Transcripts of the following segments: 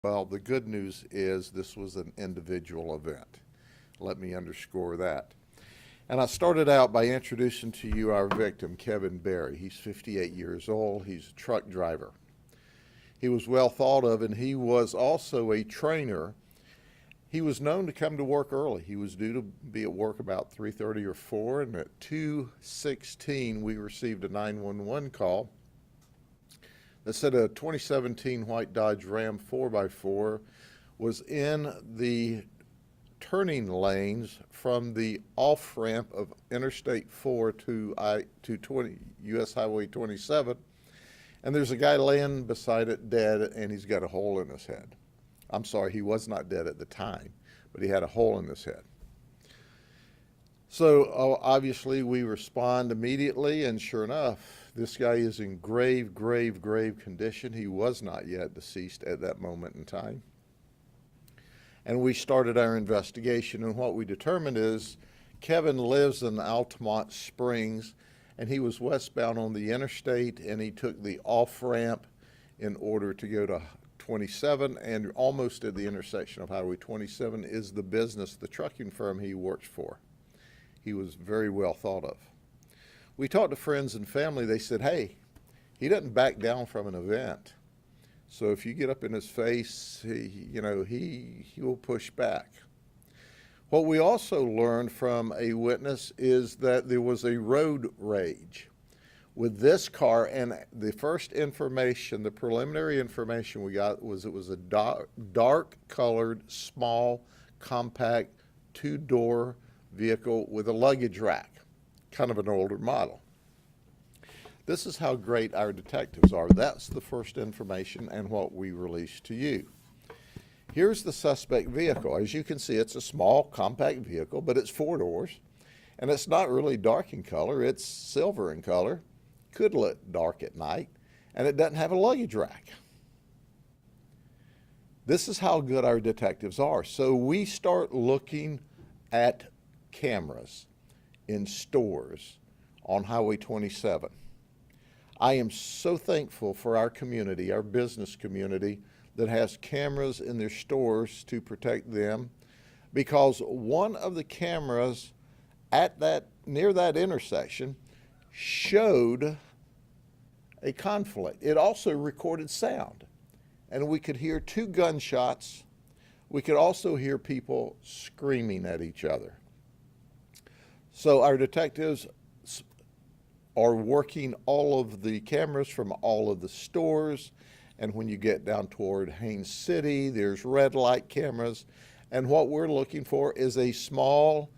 Well, the good news is this was an individual event. Let me underscore that. And I started out by introducing to you our victim, Kevin Berry. He's 58 years old. He's a truck driver. He was well thought of, and he was also a trainer. He was known to come to work early. He was due to be at work about 3:30 or 4, and at 2:16 we received a 911 call that said a 2017 white Dodge Ram 4x4 was in the turning lanes from the off-ramp of Interstate 4 to US Highway 27, and there's a guy laying beside it dead, and he's got a hole in his head. I'm sorry, he was not dead at the time, but he had a hole in his head. So obviously we respond immediately, and sure enough, this guy is in grave condition. He was not yet deceased at that moment in time. And we started our investigation, and what we determined is Kevin lives in Altamont Springs, and he was westbound on the interstate, and he took the off-ramp in order to go to 27, and almost at the intersection of Highway 27 is the business, the trucking firm he works for. He was very well thought of. We talked to friends and family. They said, hey, he doesn't back down from an event. So if you get up in his face, he will push back. What we also learned from a witness is that there was a road rage with this car, and the first information, the preliminary information we got was it was a dark colored, small, compact, two-door vehicle with a luggage rack, kind of an older model. This is how great our detectives are. That's the first information and what we released to you. Here's the suspect vehicle. As you can see, it's a small, compact vehicle, but it's 4 doors, and it's not really dark in color. It's silver in color. Could look dark at night, and it doesn't have a luggage rack. This is how good our detectives are. So we start looking at cameras in stores on Highway 27. I am so thankful for our community, our business community, that has cameras in their stores to protect them, because one of the cameras near that intersection showed a conflict. It also recorded sound, and we could hear 2 gunshots. We could also hear people screaming at each other. So our detectives are working all of the cameras from all of the stores, and when you get down toward Haines City, there's red light cameras, and what we're looking for is a small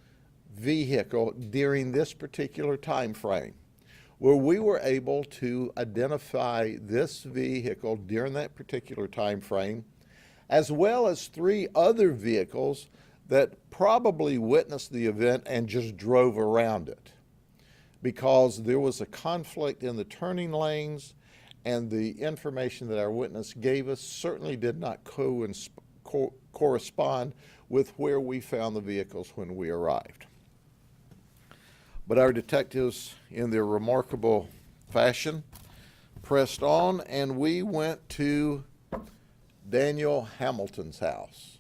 vehicle during this particular time frame, where we were able to identify this vehicle during that particular time frame, as well as 3 other vehicles that probably witnessed the event and just drove around it, because there was a conflict in the turning lanes, and the information that our witness gave us certainly did not correspond with where we found the vehicles when we arrived. But our detectives, in their remarkable fashion, pressed on, and we went to Daniel Hamilton's house.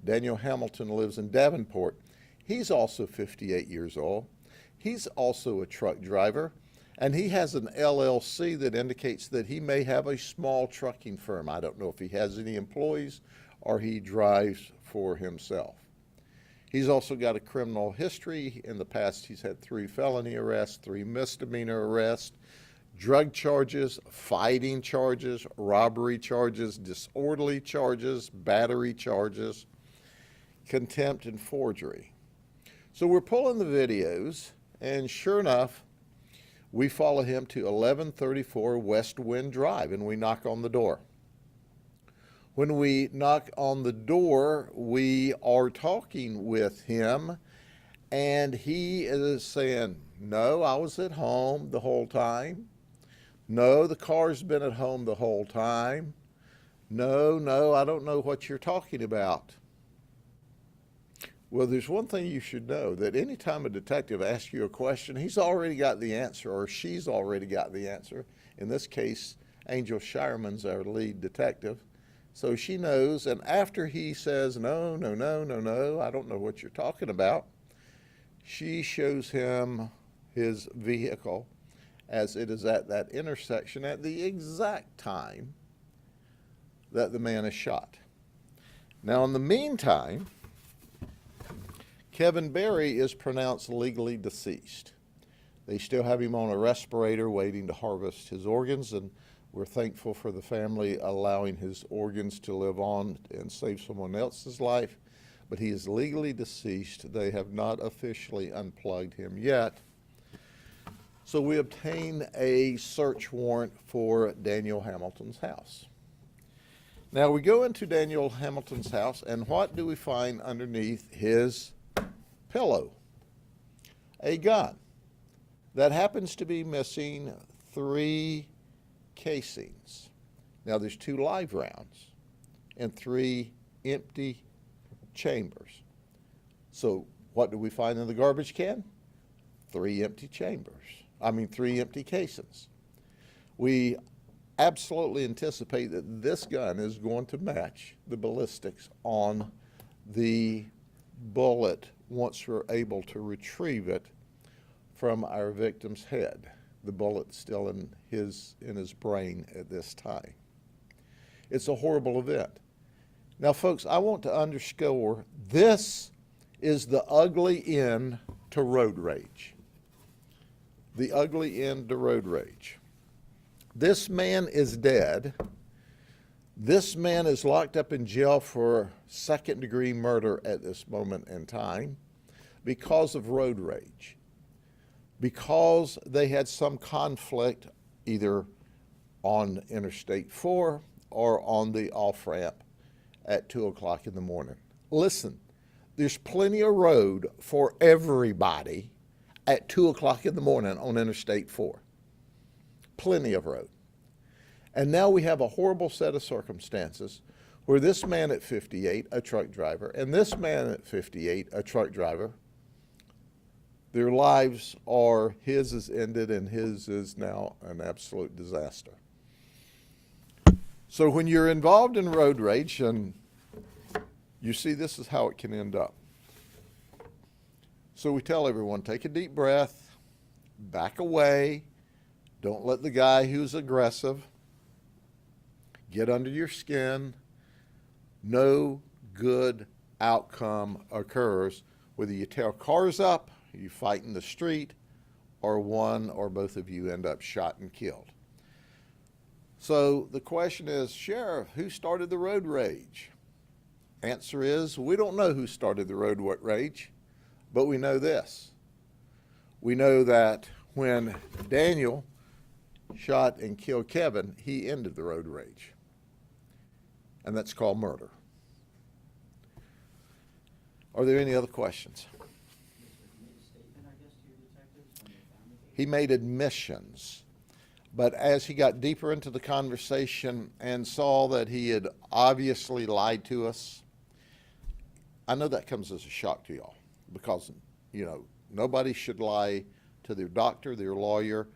Daniel Hamilton lives in Davenport. He's also 58 years old. He's also a truck driver, and he has an LLC that indicates that he may have a small trucking firm. I don't know if he has any employees or he drives for himself. He's also got a criminal history. In the past, he's had 3 felony arrests, 3 misdemeanor arrests, drug charges, fighting charges, robbery charges, disorderly charges, battery charges, contempt, and forgery. So we're pulling the videos, and sure enough, we follow him to 1134 West Wind Drive, and we knock on the door. When we knock on the door, we are talking with him, and he is saying, no, I was at home the whole time. No, the car's been at home the whole time. No, I don't know what you're talking about. Well, there's one thing you should know, that anytime a detective asks you a question, he's already got the answer, or she's already got the answer. In this case, Angel Shireman's our lead detective, So she knows, and after he says, no, no, no, no, no, I don't know what you're talking about, she shows him his vehicle as it is at that intersection at the exact time that the man is shot. Now, in the meantime, Kevin Berry is pronounced legally deceased. They still have him on a respirator waiting to harvest his organs, and we're thankful for the family allowing his organs to live on and save someone else's life. But he is legally deceased. They have not officially unplugged him yet. So we obtain a search warrant for Daniel Hamilton's house. Now we go into Daniel Hamilton's house, and what do we find underneath his pillow? A gun that happens to be missing 3 casings. Now there's 2 live rounds and 3 empty chambers. So what do we find in the garbage can? 3 empty three empty casings. We absolutely anticipate that this gun is going to match the ballistics on the bullet once we're able to retrieve it from our victim's head. The bullet's still in his brain at this time. It's a horrible event. Now, folks, I want to underscore this is the ugly end to road rage. The ugly end to road rage. This man is dead. This man is locked up in jail for second-degree murder at this moment in time because of road rage. Because they had some conflict either on Interstate 4 or on the off-ramp at 2 o'clock in the morning. Listen, there's plenty of road for everybody at 2 o'clock in the morning on Interstate 4. Plenty of road. And now we have a horrible set of circumstances where this man at 58, a truck driver, and this man at 58, a truck driver, their lives are, his is ended and his is now an absolute disaster. So when you're involved in road rage, and you see this is how it can end up. So we tell everyone, take a deep breath, back away, don't let the guy who's aggressive get under your skin. No good outcome occurs whether you tear cars up, you fight in the street, or one or both of you end up shot and killed. So the question is, Sheriff, who started the road rage? Answer is, we don't know who started the road rage, but we know this. We know that when Daniel shot and killed Kevin, he ended the road rage. And that's called murder. Are there any other questions? He made admissions. But as he got deeper into the conversation and saw that he had obviously lied to us, I know that comes as a shock to y'all because, nobody should lie to their doctor, their lawyer,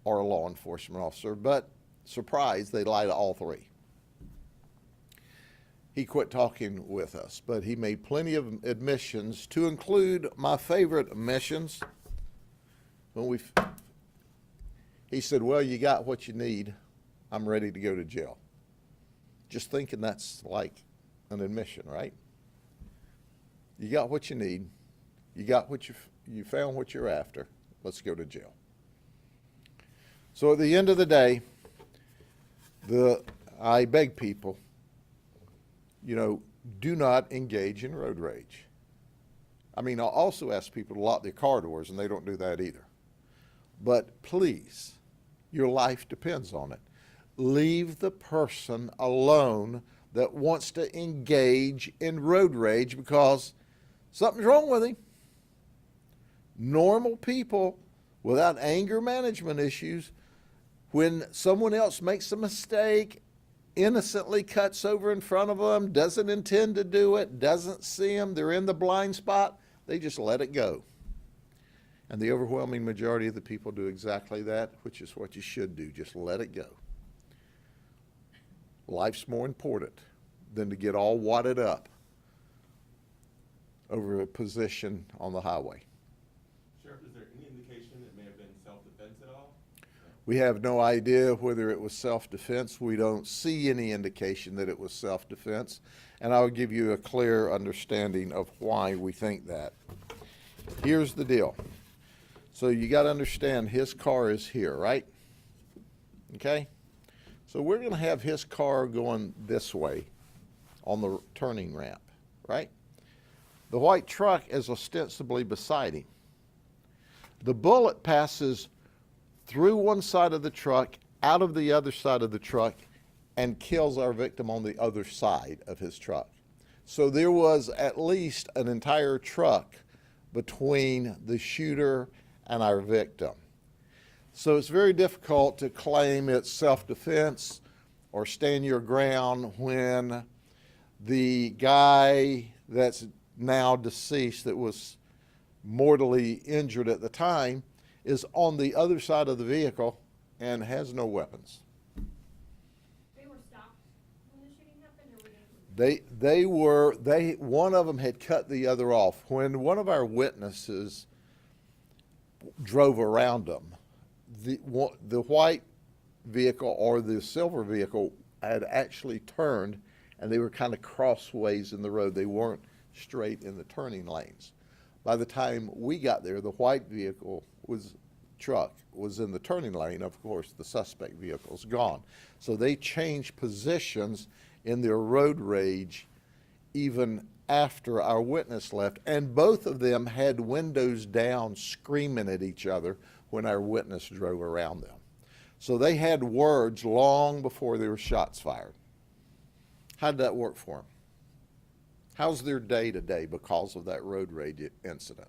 or a law enforcement officer, but surprise, they lie to all 3. He quit talking with us, but he made plenty of admissions, to include my favorite admissions. He said, well, you got what you need. I'm ready to go to jail. Just thinking that's like an admission, right? You got what you need. You got what you found what you're after. Let's go to jail. So at the end of the day, I beg people, do not engage in road rage. I'll also ask people to lock their car doors, and they don't do that either. But please, your life depends on it. Leave the person alone that wants to engage in road rage because something's wrong with him. Normal people without anger management issues, when someone else makes a mistake, innocently cuts over in front of them, doesn't intend to do it, doesn't see them, they're in the blind spot, they just let it go. And the overwhelming majority of the people do exactly that, which is what you should do. Just let it go. Life's more important than to get all wadded up over a position on the highway. Sheriff, is there any indication it may have been self-defense at all? We have no idea whether it was self-defense. We don't see any indication that it was self-defense. And I'll give you a clear understanding of why we think that. Here's the deal. So you got to understand his car is here, right? Okay? So we're going to have his car going this way on the turning ramp, right? The white truck is ostensibly beside him. The bullet passes through one side of the truck, out of the other side of the truck, and kills our victim on the other side of his truck. So there was at least an entire truck between the shooter and our victim. So it's very difficult to claim it's self-defense or stand your ground when the guy that's now deceased, that was mortally injured at the time, is on the other side of the vehicle and has no weapons. They were stopped when the shooting happened, or were They one of them had cut the other off. When one of our witnesses drove around them, the white vehicle or the silver vehicle had actually turned, and they were kind of crossways in the road. They weren't straight in the turning lanes. By the time we got there, the white vehicle truck was in the turning lane. Of course, the suspect vehicle's gone. So they changed positions in their road rage even after our witness left, and both of them had windows down screaming at each other when our witness drove around them. So they had words long before there were shots fired. How did that work for them? How's their day today because of that road rage incident?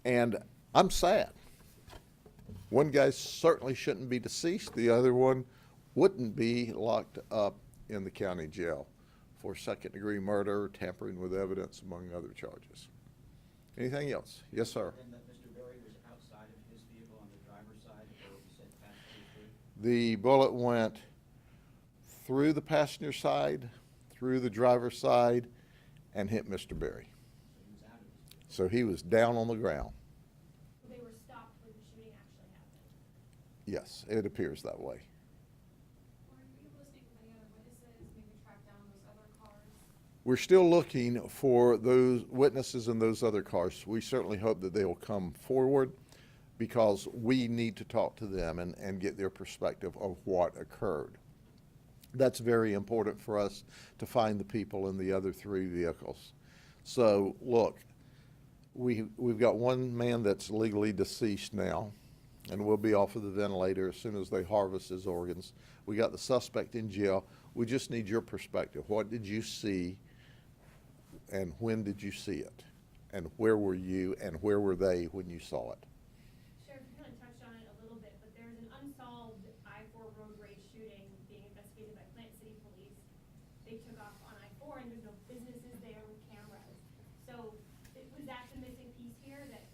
And I'm sad. One guy certainly shouldn't be deceased. The other one wouldn't be locked up in the county jail for second-degree murder, tampering with evidence, among other charges. Anything else? Yes, sir. And that Mr. Berry was outside of his vehicle on the driver's side, or you said passenger side? The bullet went through the passenger side, through the driver's side, and hit Mr. Berry. So he was down on the ground. they were stopped when the shooting actually happened? Yes, it appears that way. Were you able to speak with any other witnesses, maybe track down those other cars? We're still looking for those witnesses in those other cars. We certainly hope that they will come forward, because we need to talk to them and get their perspective of what occurred. That's very important for us to find the people in the other three vehicles. So look, we've got one man that's legally deceased now, and will be off of the ventilator as soon as they harvest his organs. We got the suspect in jail. We just need your perspective. What did you see, and when did you see it? And where were you, and where were they when you saw it? Sheriff, you kind of touched on it a little bit, but there's an unsolved I-4 road rage shooting being investigated by Plant City Police. They took off on I-4, and there's no businesses there with cameras. So was that the missing piece here, that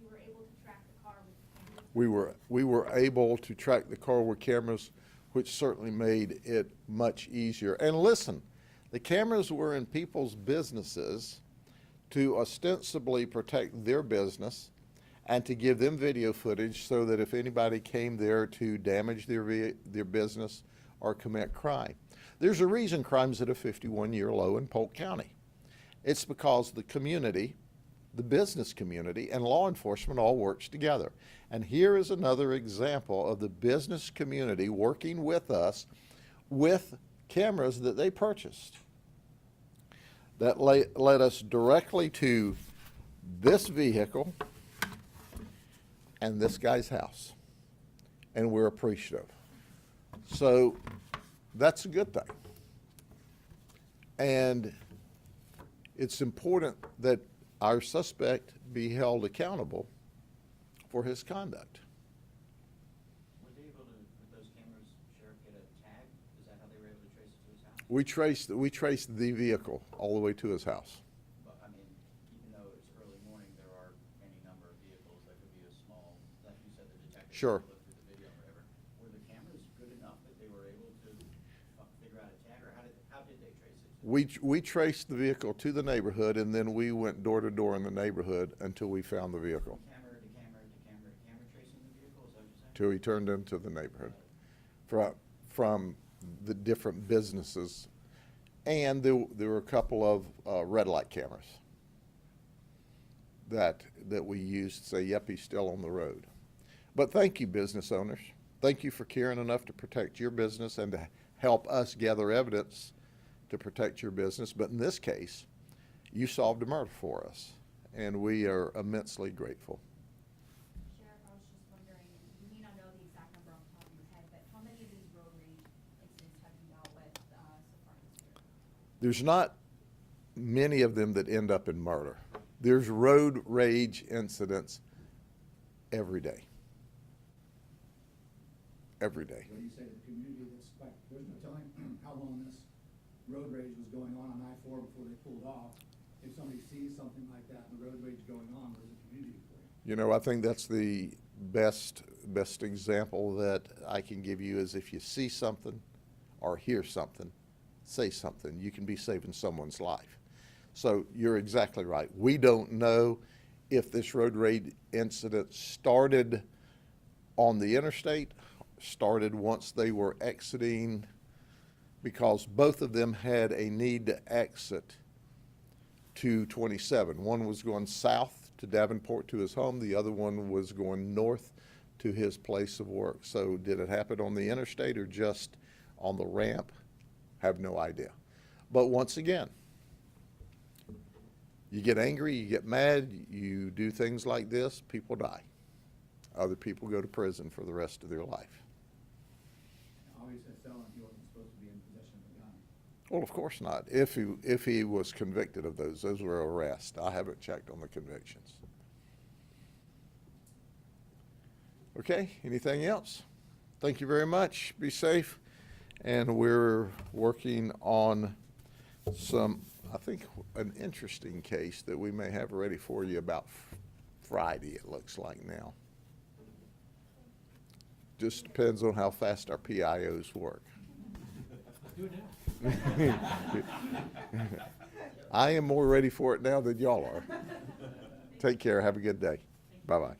you were able to track the car with cameras? We were able to track the car with cameras, which certainly made it much easier. And listen, the cameras were in people's businesses to ostensibly protect their business and to give them video footage so that if anybody came there to damage their business or commit crime. There's a reason crime's at a 51-year low in Polk County. It's because the community, the business community, and law enforcement all works together. And here is another example of the business community working with us with cameras that they purchased. That led us directly to this vehicle and this guy's house. And we're appreciative. So that's a good thing. And it's important that our suspect be held accountable for his conduct. Were they able to, with those cameras, Sheriff, get a tag? Is that how they were able to trace it to his house? We traced the vehicle all the way to his house. But, I mean, even though it's early morning, there are any number of vehicles that could be a small, like you said, the detective Sure. looked through the video or whatever. Were the cameras good enough that they were able to We traced the vehicle to the neighborhood, and then we went door to door in the neighborhood until we found the vehicle, Camera to camera to camera to camera tracing the vehicle, is that what you're saying? till he turned into the neighborhood from the different businesses. And there were a couple of red light cameras that we used to say, yep, he's still on the road. But thank you, business owners. Thank you for caring enough to protect your business and to help us gather evidence to protect your business. But in this case, you solved a murder for us, and we are immensely grateful. Sheriff, I was just wondering, you may not know the exact number off the top of your head, but how many of these road rage incidents have you dealt with so far this year? There's not many of them that end up in murder. There's road rage incidents every day. Every day. What do you say to the community that's, like, there's no telling how long this road rage was going on I-4 before they pulled off. If somebody sees something like that and the road rage going on, what is the community for you? You know, I think that's the best example that I can give you is if you see something or hear something, say something. You can be saving someone's life. So you're exactly right. We don't know if this road rage incident started on the interstate, started once they were exiting, because both of them had a need to exit to 27. One was going south to Davenport to his home. The other one was going north to his place of work. So did it happen on the interstate or just on the ramp? Have no idea. But once again, you get angry, you get mad, you do things like this, people die. Other people go to prison for the rest of their life. Obviously, a felon, he wasn't supposed to be in possession of a gun. Well, of course not. If he was convicted of those were arrests. I haven't checked on the convictions. Okay, anything else? Thank you very much. Be safe. And we're working on some, I think, an interesting case that we may have ready for you about Friday, it looks like now. Just depends on how fast our PIOs work. Do it now. I am more ready for it now than y'all are. Take care. Have a good day. Bye-bye.